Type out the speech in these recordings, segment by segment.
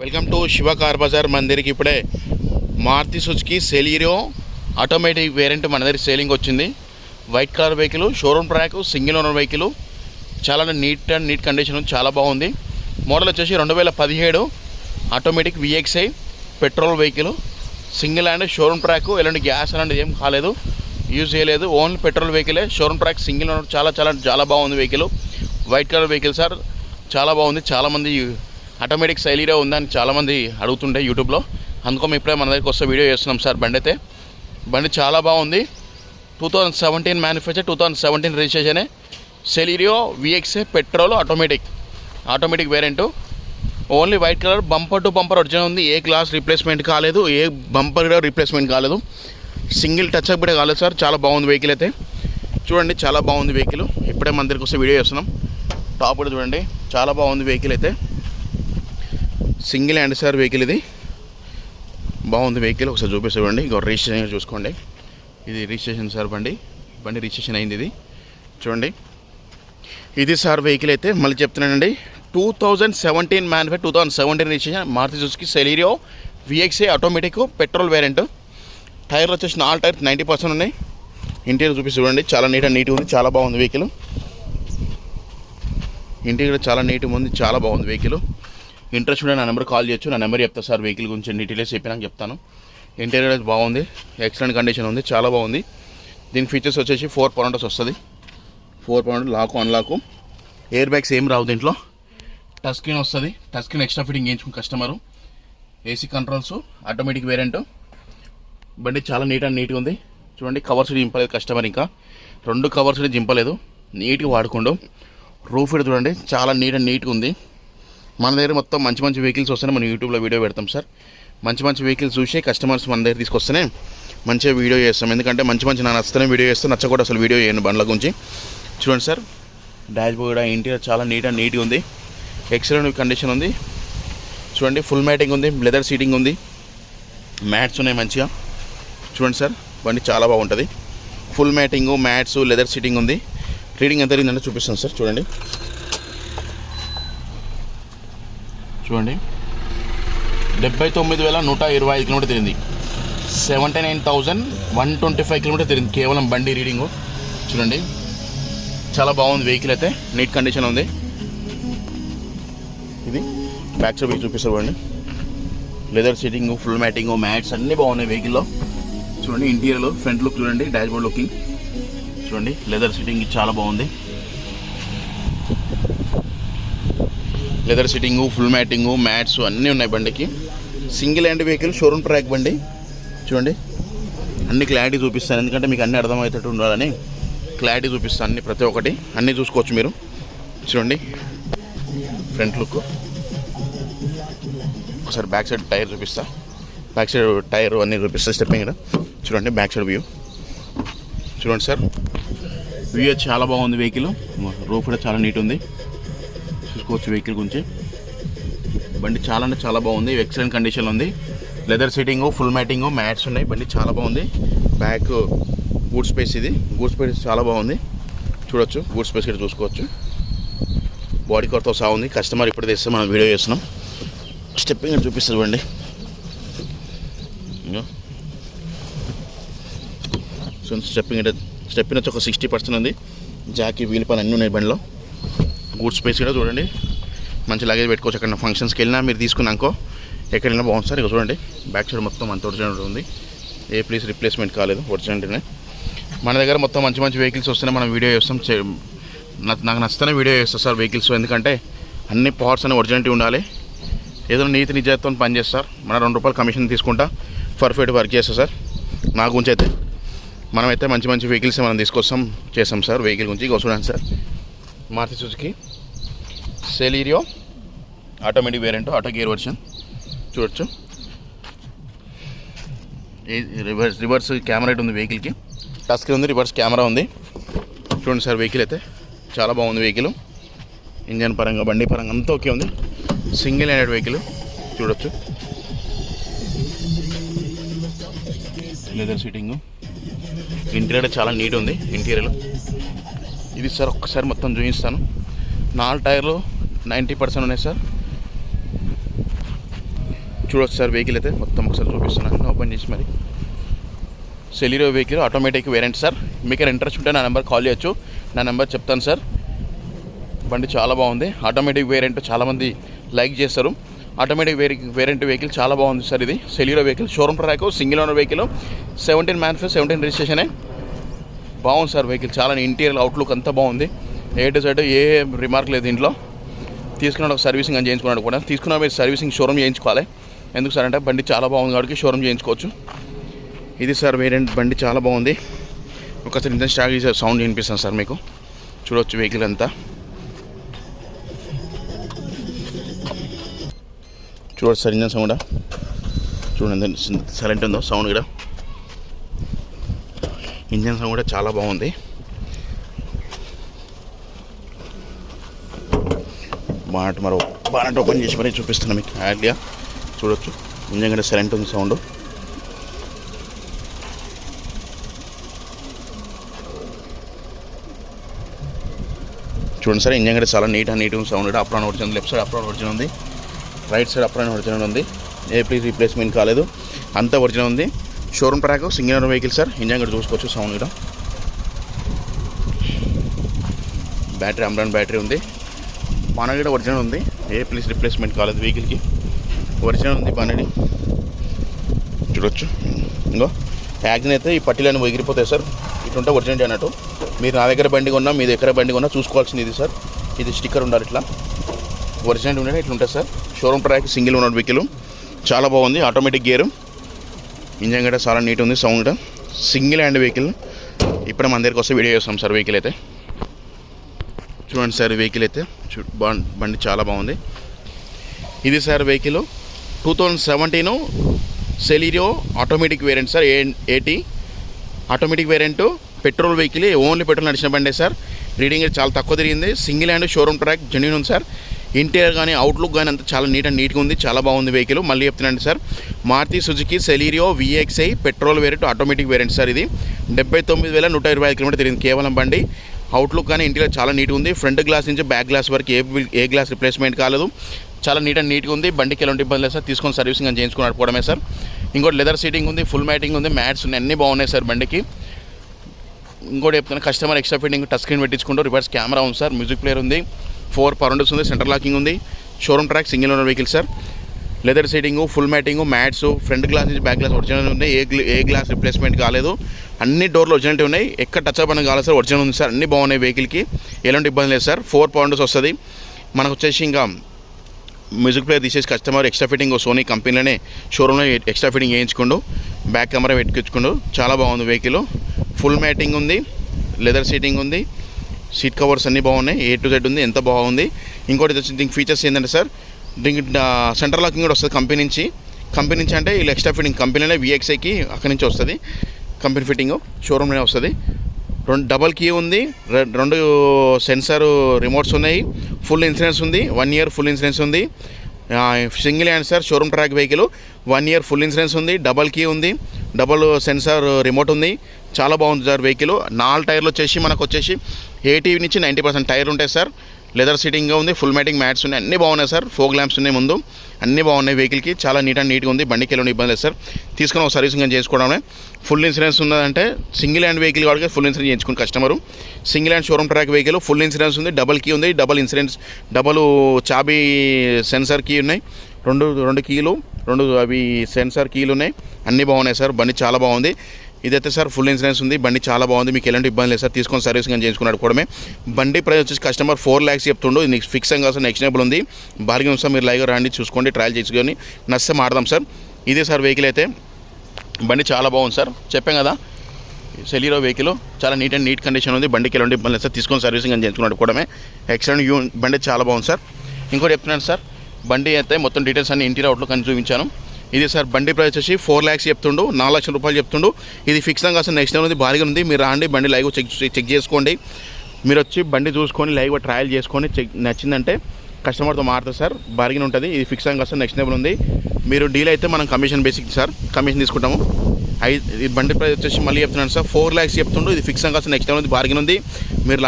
Welcome to Shiva car Bazar. మన దగ్గరికి ఇప్పుడే Maruti Suzuki Celerio automatic variant మన దగ్గర సేలింగ్ వచ్చింది. White colour vehicle, showroom track, single owner vehicle, చాలా నీట్ కండిషన్ ఉంది, చాలా బాగుంది. మోడల్ వచ్చేసి 2017 automatic VXI petrol vehicle, single and showroom track. ఎలాంటి గ్యాస్ అలాంటిది ఏం కాలేదు, యూజ్ చేయలేదు, ఓన్లీ పెట్రోల్ వెహికలే. షోరూమ్ ట్రాక్, సింగిల్ ఓనర్, చాలా బాగుంది vehicle. White colour vehicle sir, చాలా బాగుంది. చాలామంది ఆటోమేటిక్ సెలీరియో ఉందని చాలామంది అడుగుతుండే యూట్యూబ్లో, అందుకని ఇప్పుడే మన దగ్గరికి వస్తే వీడియో చేస్తున్నాం సార్. బండి చాలా బాగుంది. 2017 మ్యానుఫ్యాక్చర్, 2017 రిజిస్ట్రేషనే. Celerio VXI petrol automatic variant. Only white colour, bumper to bumper original ఉంది. ఏ గ్లాస్ రీప్లేస్మెంట్ కాలేదు, ఏ బంపర్ కూడా రీప్లేస్మెంట్ కాలేదు, సింగిల్ టచ్ అప్ కూడా కాలేదు సార్. చాలా బాగుంది వెహికల్ అయితే. చూడండి, చాలా బాగుంది వెహికల్. ఇప్పుడే మన దగ్గరికి వస్తే వీడియో చేస్తున్నాం. టాప్ కూడా చూడండి, చాలా బాగుంది వెహికల్ అయితే. సింగిల్ హ్యాండ్ సార్ వెహికల్, ఇది బాగుంది వెహికల్. ఒకసారి చూపిస్తే చూడండి, ఇంకో రిజిస్ట్రేషన్ చూసుకోండి. ఇది రిజిస్ట్రేషన్ సార్, బండి రిజిస్ట్రేషన్ అయింది. ఇది చూడండి, ఇది సార్ వెహికల్ అయితే. మళ్ళీ చెప్తున్నానండి, 2017 manufacture, 2017 registration, Maruti Suzuki Celerio VXI automatic petrol variant. టైర్లు వచ్చేసి 4 టైర్స్ 90% ఉన్నాయి. ఇంటీరియర్ చూపిస్తే చూడండి, చాలా నీట్గా ఉంది, చాలా బాగుంది వెహికల్. ఇంటీరియర్ చాలా నీట్గా ఉంది, చాలా బాగుంది వెహికల్. ఇంట్రెస్ట్ ఉంటే నా నెంబర్ కాల్ చేయొచ్చు. నా నెంబర్ చెప్తా సార్, వెహికల్ గురించి డీటెయిల్స్ చెప్పినాక చెప్తాను. ఇంటీరియర్ బాగుంది, ఎక్సలెంట్ కండిషన్ ఉంది, చాలా బాగుంది. దీని ఫీచర్స్ వచ్చేసి 4 పౌండర్స్ వస్తుంది. 4 పౌండర్ లాకు, అన్లాకు, ఎయిర్ బ్యాగ్స్ ఏం రావు దీంట్లో. టచ్ స్క్రీన్ వస్తుంది, టచ్ స్క్రీన్ ఎక్స్ట్రా ఫిట్టింగ్ చేయించుకుని customer. AC controls, automatic variant. బండి చాలా నీట్గా ఉంది. చూడండి, కవర్స్ జింపలేదు కస్టమర్, ఇంకా 2 కవర్స్ జింపలేదు, నీట్గా వాడుకోండు. రూఫ్ కూడా చూడండి, చాలా నీట్గా ఉంది. మన దగ్గర మొత్తం మంచి వెహికల్స్ వస్తేనే మనం యూట్యూబ్లో వీడియో పెడతాం సార్. మంచి వెహికల్స్ చూసి కస్టమర్స్ మన దగ్గర తీసుకొస్తేనే మంచిగా వీడియో చేస్తాం. ఎందుకంటే మంచి నా నచ్చితేనే వీడియో చేస్తాం, నచ్చకూడదు అసలు వీడియో చేయను బండ్ల గురించి. చూడండి సార్, డాష్ బోర్డ్ కూడా ఇంటీరియర్ చాలా నీట్గా ఉంది, ఎక్సలెంట్ కండిషన్ ఉంది. చూడండి, ఫుల్ మ్యాటింగ్ ఉంది, లెదర్ సీటింగ్ ఉంది, మ్యాట్స్ ఉన్నాయి మంచిగా. చూడండి సార్, బండి చాలా బాగుంటుంది. ఫుల్ మ్యాటింగు, మ్యాట్స్, లెదర్ సీటింగ్ ఉంది. రీడింగ్ ఎంత రీడింగ్ చూపిస్తాను సార్. చూడండి 79,125 కిలోమీటర్ తిరిగింది. 79,125 కిలోమీటర్ తిరిగింది కేవలం బండి రీడింగు. చూడండి, చాలా బాగుంది వెహికల్ అయితే, నీట్ కండిషన్ ఉంది. ఇది బ్యాక్ సైడ్ చూపిస్తారు చూడండి, leather seating, full matting, mats అన్నీ బాగున్నాయి వెహికల్లో. చూడండి, ఇంటీరియర్ ఫ్రంట్ లుక్ చూడండి, డాష్ బోర్డ్ లుకింగ్ చూడండి, లెదర్ సీటింగ్ చాలా బాగుంది. లెదర్ సీటింగు, ఫుల్ మ్యాటింగు, మ్యాట్స్ అన్నీ ఉన్నాయి బండికి. Single hand vehicle, showroom track బండి. చూడండి, అన్ని క్లారిటీ చూపిస్తాను, ఎందుకంటే మీకు అన్నీ అర్థమయ్యేటట్టు ఉండాలని క్లారిటీ చూపిస్తాను. అన్ని ప్రతి ఒక్కటి అన్నీ చూసుకోవచ్చు మీరు. చూడండి, ఫ్రంట్ లుక్. ఒకసారి బ్యాక్ సైడ్ టైర్ చూపిస్తా, బ్యాక్ సైడ్ టైర్ అన్నీ చూపిస్తా, స్టెప్పింగ్ ఇక్కడ. చూడండి, బ్యాక్ సైడ్ వ్యూ చూడండి సార్. వ్యూ చాలా బాగుంది వెహికల్. రూఫ్ కూడా చాలా నీట్ ఉంది, చూసుకోవచ్చు వెహికల్ గురించి. బండి చాలా బాగుంది, ఎక్సలెంట్ కండిషన్ ఉంది. లెదర్ సీటింగు, ఫుల్ మ్యాటింగు, మ్యాట్స్ ఉన్నాయి. బండి చాలా బాగుంది. బ్యాక్ గూడ్ స్పేస్, ఇది గూడ్ స్పేస్ చాలా బాగుంది. చూడొచ్చు, గూడ్ స్పేస్ ఇక్కడ చూసుకోవచ్చు. బాడీ కవర్తో సహా ఉంది. కస్టమర్ ఇప్పుడు తెస్తే మనం వీడియో చేస్తున్నాం. స్టెప్పింగ్ చూపిస్తుంది బండి. సో స్టెప్పింగ్ వచ్చి ఒక 60% ఉంది. జాకీ, వీల్ పని అన్నీ ఉన్నాయి బండిలో. గూడ్ స్పేస్ కూడా చూడండి, మంచి లగేజ్ పెట్టుకోవచ్చు. ఎక్కడ ఫంక్షన్స్కి వెళ్ళినా మీరు తీసుకున్నాకో ఎక్కడైనా బాగుంది సార్. ఇక చూడండి, బ్యాక్ సైడ్ మొత్తం అంత ఒరిజినల్ ఉంది, ఏ ప్లీజ్ రీప్లేస్మెంట్ కాలేదు, ఒరిజినల్నే. మన దగ్గర మొత్తం మంచి వెహికల్స్ వస్తేనే మనం వీడియో చేస్తాం. నాకు నచ్చితేనే వీడియో చేస్తాను సార్ వెహికల్స్, ఎందుకంటే అన్ని పార్ట్స్ అనే ఒరిజినాలిటీ ఉండాలి. ఏదో నీతి నిజాయితీతో పనిచేస్తారు. మన ₹2 కమిషన్ తీసుకుంటా పర్ఫెక్ట్ వర్క్ చేస్తాం సార్. నా గురించి అయితే మనమైతే మంచి వెహికల్స్ మనం తీసుకొస్తాం, చేస్తాం సార్. వెహికల్ గురించి ఇక చూడండి sir, Maruti Suzuki Celerio automatic variant, auto gear version. చూడొచ్చు, రివర్స్ కెమెరా ఉంది వెహికల్కి, టచ్ స్క్రీన్ ఉంది, రివర్స్ కెమెరా ఉంది. చూడండి సార్, వెహికల్ అయితే చాలా బాగుంది వెహికల్. ఇంజన్ పరంగా, బండి పరంగా అంతా ఓకే ఉంది. Single handed vehicle. చూడొచ్చు, లెదర్ సీటింగు, ఇంటీరియర్ చాలా నీట్ ఉంది. ఇంటీరియర్ ఇది సార్ ఒక్కసారి మొత్తం చూపిస్తాను. 4 టైర్లు 90% ఉన్నాయి సార్. చూడొచ్చు సార్ వెహికల్ అయితే మొత్తం ఒకసారి చూపిస్తున్నాను ఓపెన్ చేసి మరి. Celerio vehicle automatic variant sir. మీకు ఇంట్రెస్ట్ ఉంటే నా నెంబర్ కాల్ చేయొచ్చు, నా నెంబర్ చెప్తాను సార్. బండి చాలా బాగుంది. ఆటోమేటిక్ వేరియంట్ చాలామంది లైక్ చేస్తారు. ఆటోమేటిక్ వేరియంట్ వెహికల్ చాలా బాగుంది సార్. ఇది Celerio vehicle, showroom track, single owner vehicle, 17 manufacture 17 రిజిస్ట్రేషనే. బాగుంది సార్ వెహికల్. చాలా ఇంటీరియర్ అవుట్లుక్ అంతా బాగుంది. A to Z A remark లేదు దీంట్లో. తీసుకున్న సర్వీసింగ్ అని చేయించుకున్నాడు కూడా. తీసుకున్న మీరు సర్వీసింగ్ షోరూమ్ చేయించుకోవాలి. ఎందుకు సార్ అంటే బండి చాలా బాగుంది కాబట్టి షోరూమ్ చేయించుకోవచ్చు. ఇది సార్ వేరియంట్. బండి చాలా బాగుంది. ఒకసారి ఇంజన్ స్టార్ట్ చేసే సౌండ్ వినిపిస్తాను సార్ మీకు. చూడవచ్చు వెహికల్ అంతా. చూడవచ్చు సార్ ఇంజన్ సౌండ్ చూడండి, సైలెంట్ ఉందో సౌండ్ కూడా. ఇంజన్ సౌండ్ కూడా చాలా బాగుంది. బానట్ ఓపెన్ చేసి మరీ చూపిస్తున్నాను మీకు ఐడియా. చూడవచ్చు ఇంజన్ కూడా సైలెంట్ ఉంది సౌండ్. చూడండి సార్ ఇంజన్ కూడా చాలా నీట్ ఉంది సౌండ్ కూడా. Apron original, left side apron original ఉంది, రైట్ సైడ్ అప్రాన్ ఒరిజినల్ ఉంది. ఏ ప్లీజ్ రీప్లేస్మెంట్ కాలేదు, అంతా ఒరిజినల్ ఉంది. Showroom track, single owner vehicle sir. Engine కూడా చూసుకోవచ్చు సౌండ్ కూడా. బ్యాటరీ అమ్రాన్ బ్యాటరీ ఉంది. బానట్ కూడా ఒరిజినల్ ఉంది. ఏ ప్లీజ్ రీప్లేస్మెంట్ కాలేదు వెహికల్కి, ఒరిజినల్ ఉంది బానట్. చూడొచ్చు ఇంకో యాక్సిడెంట్ అయితే ఈ పట్టీలన్నీ ఎగిరిపోతాయి సార్. ఇట్లుంటే ఒరిజినల్ అన్నట్టు. మీరు నా దగ్గర బండి కొన్నా, మీ దగ్గర బండి కొన్నా చూసుకోవాల్సింది ఇది సార్. ఇది స్టిక్కర్ ఉండాలి, ఇట్లా ఒరిజినల్ ఉండే ఇట్లా ఉంటుంది sir. Showroom track, single owner vehicle, చాలా బాగుంది. ఆటోమేటిక్ గేరు, ఇంజన్ కూడా చాలా నీట్ ఉంది. సౌండ్ కూడా సింగిల్ హ్యాండ్ వెహికల్. ఇప్పుడు మన దగ్గరికి వస్తే వీడియో చేస్తాం సార్. వెహికల్ అయితే చూడండి సార్. వెహికల్ అయితే బండి చాలా బాగుంది. ఇది sir vehicle 2017 Celerio automatic variant sir. 80 automatic variant, petrol vehicle, only petrol నడిచిన బండి సార్. రీడింగ్ చాలా తక్కువ తిరిగింది. Single hand, showroom track, genuine ఉంది సార్. ఇంటీరియర్ కానీ అవుట్లుక్ కానీ అంతా చాలా నీట్గా ఉంది. చాలా బాగుంది వెహికల్. మళ్ళీ చెప్తున్నాను sir, Maruti Suzuki Celerio VXI petrol variant automatic variant sir. ఇది 79,125 కిలోమీటర్ తిరిగింది కేవలం బండి. అవుట్లుక్ కానీ ఇంటీరియర్ చాలా నీట్గా ఉంది. ఫ్రంట్ గ్లాస్ నుంచి బ్యాక్ గ్లాస్ వరకు ఏ గ్లాస్ రిప్లేస్మెంట్ కాలేదు. చాలా నీట్గా ఉంది. బండికి ఎలాంటి ఇబ్బంది లేదు సార్. తీసుకొని సర్వీసింగ్ అని చేయించుకుని నడుపుకోవడమే సార్. ఇంకోటి లెదర్ సీటింగ్ ఉంది, ఫుల్ మ్యాటింగ్ ఉంది, మ్యాట్స్ ఉన్నాయి, అన్నీ బాగున్నాయి సార్ బండికి. ఇంకోటి చెప్తున్నాను, customer extra fitting touch screen పెట్టించుకుంటూ రివర్స్ కెమెరా ఉంది సార్. మ్యూజిక్ ప్లేయర్ ఉంది, 4 పవర్ ఉంది, సెంటర్ లాకింగ్ ఉంది. Showroom track, single owner vehicle sir. Leather seating, full matting, mats, front glass నుంచి బ్యాక్ గ్లాస్ ఒరిజినల్ ఉన్నాయి. ఏ గ్లాస్ రిప్లేస్మెంట్ కాలేదు. అన్ని డోర్లు ఒరిజినల్ ఉన్నాయి. ఎక్కడ టచ్ అప్ అని కాలేదు సార్. ఒరిజినల్ ఉంది సార్. అన్నీ బాగున్నాయి వెహికల్కి, ఎలాంటి ఇబ్బంది లేదు సార్. 4 పవర్ వస్తుంది మనకు వచ్చేసి. ఇంకా మ్యూజిక్ ప్లేయర్ తీసేసి కస్టమర్ ఎక్స్ట్రా ఫిట్టింగ్ సోనీ కంపెనీలోనే షోరూంలో ఎక్స్ట్రా ఫిట్టింగ్ వేయించుకుండు, బ్యాక్ కెమెరా పెట్టుకుండు. చాలా బాగుంది వెహికల్. ఫుల్ మ్యాటింగ్ ఉంది, లెదర్ సీటింగ్ ఉంది, సీట్ కవర్స్ అన్నీ బాగున్నాయి. A to Z ఉంది, ఎంత బాగుంది. ఇంకోటి దీనికి ఫీచర్స్ ఏంటంటే సార్, దీనికి సెంటర్ లాకింగ్ కూడా వస్తుంది కంపెనీ నుంచి. అంటే వీళ్ళు ఎక్స్ట్రా ఫిట్టింగ్ కంపెనీలోనే VXIకి అక్కడి నుంచి వస్తుంది కంపెనీ ఫిట్టింగ్, షోరూమ్లోనే వస్తుంది. డబల్ కీ ఉంది, 2 సెన్సార్ రిమోట్స్ ఉన్నాయి, ఫుల్ ఇన్సూరెన్స్ ఉంది, 1 year ఫుల్ ఇన్సూరెన్స్ ఉంది. Single hand sir. Showroom track vehicle, 1 year full insurance ఉంది, డబల్ కీ ఉంది, డబల్ సెన్సార్ రిమోట్ ఉంది. చాలా బాగుంది సార్ వెహికల్. 4 టైర్లు వచ్చేసి మనకు వచ్చేసి 80 నుంచి 90% టైర్ ఉంటాయి సార్. లెదర్ సీటింగ్గా ఉంది, ఫుల్ మ్యాటింగ్ మ్యాట్స్ ఉన్నాయి, అన్నీ బాగున్నాయి సార్. ఫోగ్ ల్యాంప్స్ ఉన్నాయి ముందు, అన్నీ బాగున్నాయి వెహికల్కి. చాలా నీట్గా ఉంది. బండికి ఎలాంటి ఇబ్బంది లేదు సార్. తీసుకుని ఒక సర్వీసింగ్ అని చేసుకోవడమే. ఫుల్ ఇన్సూరెన్స్ ఉన్నదంటే సింగిల్ హ్యాండ్ వెహికల్ కాబట్టి ఫుల్ ఇన్సూరెన్స్ చేయించుకుని customer. Single hand showroom track vehicle, full insurance ఉంది, డబల్ కీ ఉంది, డబల్ ఇన్సూరెన్స్, డబల్ చాబీ సెన్సార్ కీ ఉన్నాయి, 2 కీలు, 2 అవి సెన్సార్ కీలు ఉన్నాయి. అన్నీ బాగున్నాయి సార్. బండి చాలా బాగుంది. ఇదైతే సార్ ఫుల్ ఇన్సూరెన్స్ ఉంది. బండి చాలా బాగుంది. మీకు ఎలాంటి ఇబ్బంది లేదు సార్. తీసుకొని సర్వీసింగ్ అని చేయించుకుని నడుపుకోవడమే. బండి ప్రైస్ వచ్చేసి కస్టమర్ 4 lakhs చెప్తుండు. ఇది ఫిక్స్ అని కాదు సార్, నెక్స్టబుల్ ఉంది. Bargain sir. మీరు లైవ్గా రండి, చూసుకోండి, ట్రయల్ చేసుకొని నచ్చితే మాడదాం సార్. ఇదే సార్ వెహికల్ అయితే. బండి చాలా బాగుంది సార్. చెప్పాం కదా, సెలీరియో వెహికల్ చాలా నీట్ కండిషన్ ఉంది. బండికి ఎలాంటి ఇబ్బంది లేదు సార్. తీసుకొని సర్వీసింగ్ అని చేయించుకుని నడుపుకోవడమే. ఎక్సలెంట్ బండి చాలా బాగుంది సార్. ఇంకోటి చెప్తున్నాను సార్, బండి అయితే మొత్తం డీటెయిల్స్ అన్ని ఇంటీరియర్ అవుట్లుక్ అని చూపించాను. ఇది సార్ బండి ప్రైస్ వచ్చి 4 lakhs చెప్తుండు, 4 లక్షల రూపాయలు చెప్తుండు. ఇది ఫిక్స్ కాదు సార్, నెక్స్ట్ ఉంది, భారీగా ఉంది. మీరు రాండి, బండి లైవ్ చెక్ చేసుకోండి. మీరు వచ్చి బండి చూసుకొని లైవ్గా ట్రయల్ చేసుకొని నచ్చిందంటే కస్టమర్తో మారుతుంది సార్. బార్గెన్ ఉంటుంది. ఇది ఫిక్స్ కాదు సార్, నెక్స్ట్ లెవెల్ ఉంది. మీరు డీల్ అయితే మనం కమిషన్ బేసిక్ సార్, కమిషన్ తీసుకుంటాము. ఈ బండి ప్రైస్ వచ్చేసి మళ్ళీ చెప్తున్నాను సార్, 4 lakhs చెప్తుండు. ఇది ఫిక్స్ కాదు సార్, నెక్స్ట్ లెవెల్ ఉంది, బార్గెన్ ఉంది. మీరు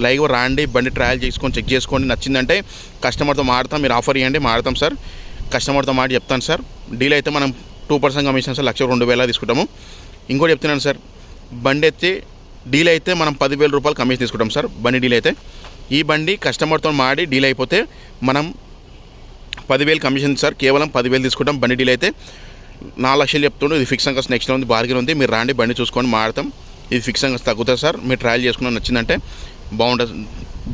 లైవ్గా రాండి, బండి ట్రయల్ చేసుకొని చెక్ చేసుకోండి. నచ్చిందంటే కస్టమర్తో మారుతాం. మీరు ఆఫర్ ఇవ్వండి, మారుతాం సార్. కస్టమర్తో మాట చెప్తాను సార్. డీల్ అయితే మనం 2% కమిషన్ సార్, 1,02,000 తీసుకుంటాము. ఇంకోటి చెప్తున్నాను సార్, బండి అయితే డీల్ అయితే మనం 10,000 రూపాయలు కమిషన్ తీసుకుంటాం సార్. బండి డీల్ అయితే ఈ బండి కస్టమర్తో మాడి డీల్ అయిపోతే మనం 10,000 కమిషన్ సార్, కేవలం 10,000 తీసుకుంటాం. బండి డీల్ అయితే 4 లక్షలు చెప్తుండే, ఇది ఫిక్స్ అంకస్ నెక్స్ట్లో ఉంది, బార్గెన్ ఉంది. మీరు రాండి, బండి చూసుకొని మాడతాం. ఇది ఫిక్స్ అంకస్ తగ్గుతుంది సార్. మీరు ట్రయల్ చేసుకున్న నచ్చిందంటే బాగుంటుంది,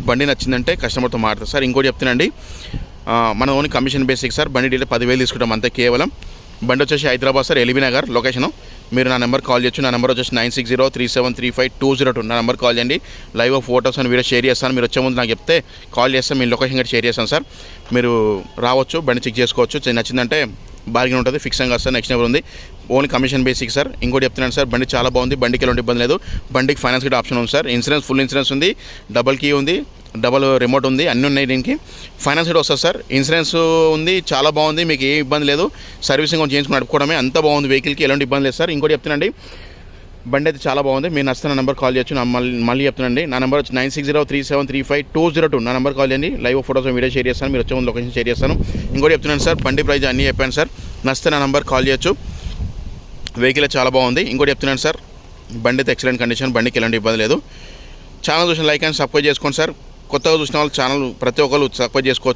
బండి నచ్చిందంటే కస్టమర్తో మాడతారు సార్. ఇంకోటి చెప్తానండి, మన ఓన్లీ కమిషన్ బేసిక్ సార్. బండి డీల్ 10,000 తీసుకుంటాం అంతే కేవలం. బండి వచ్చేసి Hyderabad sir, LB Nagar location. మీరు నా నెంబర్ కాల్ చేయొచ్చు. నా నెంబర్ వచ్చేసి 9603735202. నా నెంబర్ కాల్ చేయండి. లైవ్ ఫోటోస్ అని వీడియో షేర్ చేస్తాను. మీరు వచ్చే ముందు నాకు చెప్తే కాల్ చేస్తాను, మీ లొకేషన్ కూడా షేర్ చేస్తాను సార్. మీరు రావచ్చు, బండి చెక్ చేసుకోవచ్చు. నచ్చిందంటే బార్గెన్ ఉంటుంది, ఫిక్స్ అంగా సార్. నెక్స్ట్ నెంబర్ ఉంది, ఓన్లీ కమిషన్ బేసిక్ సార్. ఇంకోటి చెప్తున్నాను సార్, బండి చాలా బాగుంది, బండికి ఎలాంటి ఇబ్బంది లేదు. బండికి ఫైనాన్స్ కూడా ఆప్షన్ ఉంది సార్. ఇన్సూరెన్స్ ఫుల్ ఇన్సూరెన్స్ ఉంది, డబల్ కీ ఉంది, డబల్ రిమోట్ ఉంది, అన్నీ ఉన్నాయి. దీనికి ఫైనాన్స్ కూడా వస్తుంది సార్. ఇన్సూరెన్స్ ఉంది, చాలా బాగుంది, మీకు ఏ ఇబ్బంది లేదు. సర్వీసింగ్ కొంచెం చేయించుకుని నడుపుకోవడమే, అంత బాగుంది. వెహికల్కి ఎలాంటి ఇబ్బంది లేదు సార్. ఇంకోటి చెప్తున్నాండి, బండి అయితే చాలా బాగుంది. మీరు నచ్చిన నెంబర్ కాల్ చేయొచ్చు. మళ్ళీ చెప్తున్నాండి, నా నెంబర్ వచ్చి 9603735202. నా నెంబర్ కాల్ చేయండి. లైవ్ ఫోటోస్ వీడియో షేర్ చేస్తాను, మీరు వచ్చే ముందు లొకేషన్ షేర్ చేస్తాను. ఇంకోటి చెప్తున్నాను సార్, బండి ప్రైజ్ అన్నీ చెప్పాను సార్. నచ్చితే నా నెంబర్ కాల్ చేయొచ్చు. వెహికల్ చాలా బాగుంది. ఇంకోటి చెప్తున్నాను సార్, బండి అయితే ఎక్సలెంట్ కండిషన్, బండికి ఎలాంటి ఇబ్బంది లేదు. ఛానల్ చూసిన లైక్ అండ్ సబ్స్క్రైబ్ చేసుకోండి సార్. కొత్తగా చూసిన వాళ్ళు ఛానల్ ప్రతి ఒక్కరు సబ్స్క్రైబ్ చేసుకోవచ్చు.